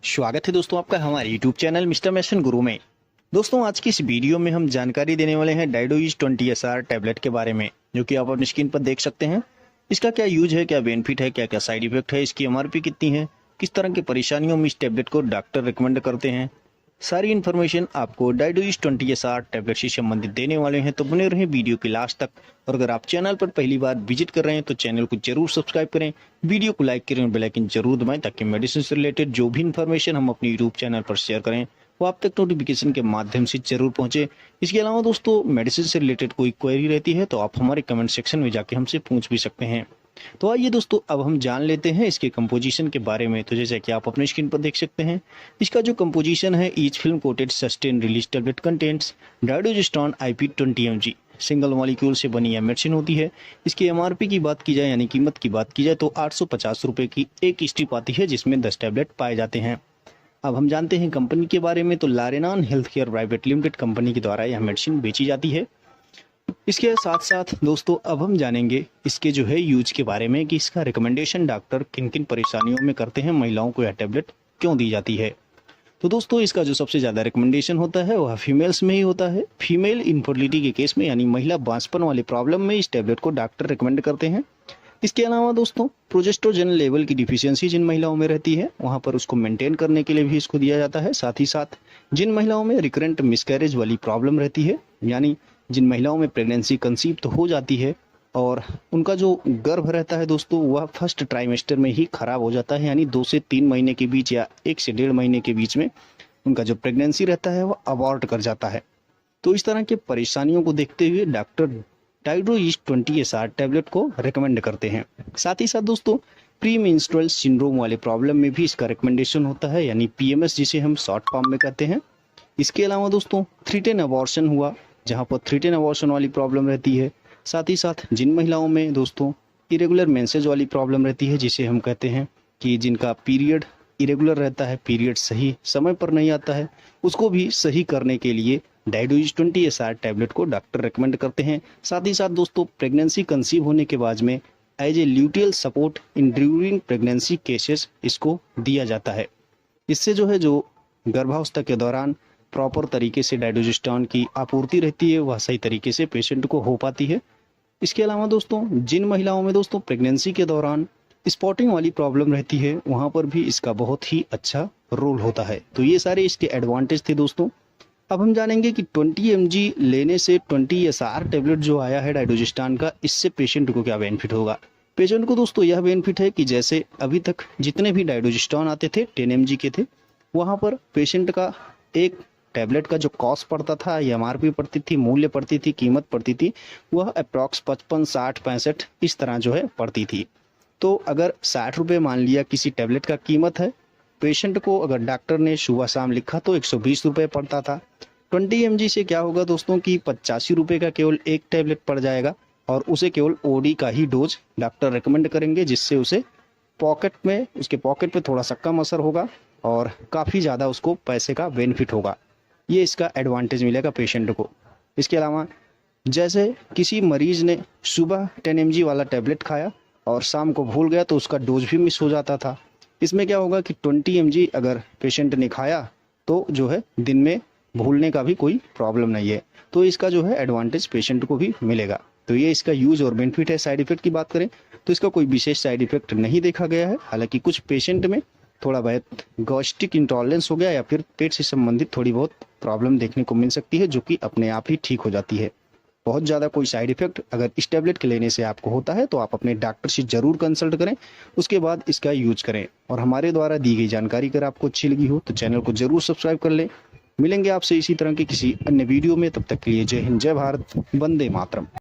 स्वागत है दोस्तों आपका हमारे YouTube चैनल मिस्टर मैशन गुरु में। दोस्तों आज की इस वीडियो में हम जानकारी देने वाले हैं डाइडोइज 20SR टैबलेट के बारे में, जो कि आप अपनी स्क्रीन पर देख सकते हैं। इसका क्या यूज है, क्या बेनिफिट है, क्या क्या साइड इफेक्ट है, इसकी MRP कितनी है, किस तरह की परेशानियों में इस टैबलेट को डॉक्टर रिकमेंड करते हैं, सारी इन्फॉर्मेशन आपको डाइडोइज 20SR टैबलेट से संबंधित देने वाले हैं। तो बने रहें वीडियो के लास्ट तक। और अगर आप चैनल पर पहली बार विजिट कर रहे हैं तो चैनल को जरूर सब्सक्राइब करें, वीडियो को लाइक करें और बेल आइकन जरूर दबाएं, ताकि मेडिसिन से रिलेटेड जो भी इन्फॉर्मेशन हम अपने यूट्यूब चैनल पर शेयर करें वो आप तक नोटिफिकेशन के माध्यम से जरूर पहुंचे। इसके अलावा दोस्तों मेडिसिन से रिलेटेड कोई क्वेरी रहती है तो आप हमारे कमेंट सेक्शन में जाके हमसे पूछ भी सकते हैं। तो आइए दोस्तों अब हम जान लेते हैं इसके कंपोजिशन के बारे में। तो जैसे कि आप अपने स्क्रीन पर देख सकते हैं, इसका जो कंपोजिशन है, each film coated sustain release tablet contents dydrogesterone IP 20 mg single molecule से बनी यह मेडिसिन होती है। इसकी MRP की बात की जाए यानी कीमत की बात की जाए तो 850 रुपये की एक स्ट्रिप आती है, जिसमें 10 टैबलेट पाए जाते हैं। अब हम जानते हैं कंपनी के बारे में। तो लारेनान health care private limited company के द्वारा यह मेडिसिन बेची जाती है। इसके साथ साथ दोस्तों अब हम जानेंगे इसके जो है यूज के बारे में, कि इसका रिकमेंडेशन डॉक्टर किन किन परेशानियों में करते हैं, महिलाओं को यह टैबलेट क्यों दी जाती है। तो दोस्तों इसका जो सबसे ज़्यादा रिकमेंडेशन होता है वह फीमेल्स में ही होता है। फीमेल इनफर्टिलिटी के केस में यानी महिला बांझपन वाले प्रॉब्लम में इस टैबलेट को डॉक्टर रिकमेंड करते हैं। इसके अलावा दोस्तों प्रोजेस्ट्रोजन लेवल की डिफिशियंसी जिन महिलाओं में रहती है वहाँ पर उसको मेंटेन करने के लिए भी इसको दिया जाता है। साथ ही साथ जिन महिलाओं में रिकरेंट मिसकैरेज वाली प्रॉब्लम रहती है, यानी जिन महिलाओं में प्रेगनेंसी कंसीव तो हो जाती है और उनका जो गर्भ रहता है दोस्तों वह फर्स्ट ट्राइमेस्टर में ही खराब हो जाता है, यानी 2 से 3 महीने के बीच या 1 से 1.5 महीने के बीच में उनका जो प्रेगनेंसी रहता है वह अबॉर्ट कर जाता है। तो इस तरह के परेशानियों को देखते हुए डॉक्टर डाइडोइज 20SR टैबलेट को रिकमेंड करते हैं। साथ ही साथ दोस्तों प्री मेंस्ट्रुअल सिंड्रोम वाले प्रॉब्लम में भी इसका रिकमेंडेशन होता है, यानी PMS जिसे हम शॉर्ट फॉर्म में कहते हैं। इसके अलावा दोस्तों 310 अबॉर्शन हुआ, जहाँ पर 310 अबॉर्शन वाली प्रॉब्लम रहती है। साथ ही साथ जिन महिलाओं में दोस्तों इरेगुलर मेंसेज वाली प्रॉब्लम रहती है, जिसे हम कहते हैं कि जिनका पीरियड इरेगुलर रहता है, पीरियड सही समय पर नहीं आता है, उसको भी सही करने के लिए डाइडोइज 20SR टैबलेट को डॉक्टर रिकमेंड करते हैं। साथ ही साथ दोस्तों प्रेगनेंसी कंसीव होने के बाद में as a luteal support in during pregnancy cases इसको दिया जाता है। इससे जो है जो गर्भावस्था के दौरान प्रॉपर तरीके से डाइडोजिस्टोन की आपूर्ति रहती है वह सही तरीके से पेशेंट को हो पाती है। इसके अलावा दोस्तों जिन महिलाओं में दोस्तों प्रेगनेंसी के दौरान स्पॉटिंग वाली प्रॉब्लम रहती है वहाँ पर भी इसका बहुत ही अच्छा रोल होता है। तो ये सारे इसके एडवांटेज थे दोस्तों। अब हम जानेंगे कि 20 mg लेने से 20SR टैबलेट जो आया है डाइडोजिस्टोन का, इससे पेशेंट को क्या बेनिफिट होगा। पेशेंट को दोस्तों यह बेनिफिट है कि जैसे अभी तक जितने भी डाइडोजिस्टोन आते थे 10 mg के थे, वहाँ पर पेशेंट का एक टैबलेट का जो कॉस्ट पड़ता था या MRP पड़ती थी, मूल्य पड़ती थी, कीमत पड़ती थी, वह अप्रॉक्स 55, 60, 65 इस तरह जो है पड़ती थी। तो अगर 60 रुपये मान लिया किसी टैबलेट का कीमत है, पेशेंट को अगर डॉक्टर ने सुबह शाम लिखा तो 120 रुपये पड़ता था। 20 mg से क्या होगा दोस्तों कि 85 रुपये का केवल एक टैबलेट पड़ जाएगा, और उसे केवल OD का ही डोज डॉक्टर रिकमेंड करेंगे, जिससे उसे उसके पॉकेट पे थोड़ा सा कम असर होगा और काफ़ी ज़्यादा उसको पैसे का बेनिफिट होगा। ये इसका एडवांटेज मिलेगा पेशेंट को। इसके अलावा जैसे किसी मरीज ने सुबह 10 mg वाला टैबलेट खाया और शाम को भूल गया तो उसका डोज भी मिस हो जाता था। इसमें क्या होगा कि 20 mg अगर पेशेंट ने खाया तो जो है दिन में भूलने का भी कोई प्रॉब्लम नहीं है। तो इसका जो है एडवांटेज पेशेंट को भी मिलेगा। तो ये इसका यूज और बेनिफिट है। साइड इफेक्ट की बात करें तो इसका कोई विशेष साइड इफेक्ट नहीं देखा गया है। हालांकि कुछ पेशेंट में थोड़ा बहुत गैस्ट्रिक इंटॉलरेंस हो गया या फिर पेट से संबंधित थोड़ी बहुत प्रॉब्लम देखने को मिल सकती है, जो कि अपने आप ही ठीक हो जाती है। बहुत ज़्यादा कोई साइड इफेक्ट अगर इस टैबलेट के लेने से आपको होता है तो आप अपने डॉक्टर से ज़रूर कंसल्ट करें, उसके बाद इसका यूज करें। और हमारे द्वारा दी गई जानकारी अगर आपको अच्छी लगी हो तो चैनल को ज़रूर सब्सक्राइब कर लें। मिलेंगे आपसे इसी तरह के किसी अन्य वीडियो में, तब तक के लिए जय हिंद, जय भारत, वंदे मातरम।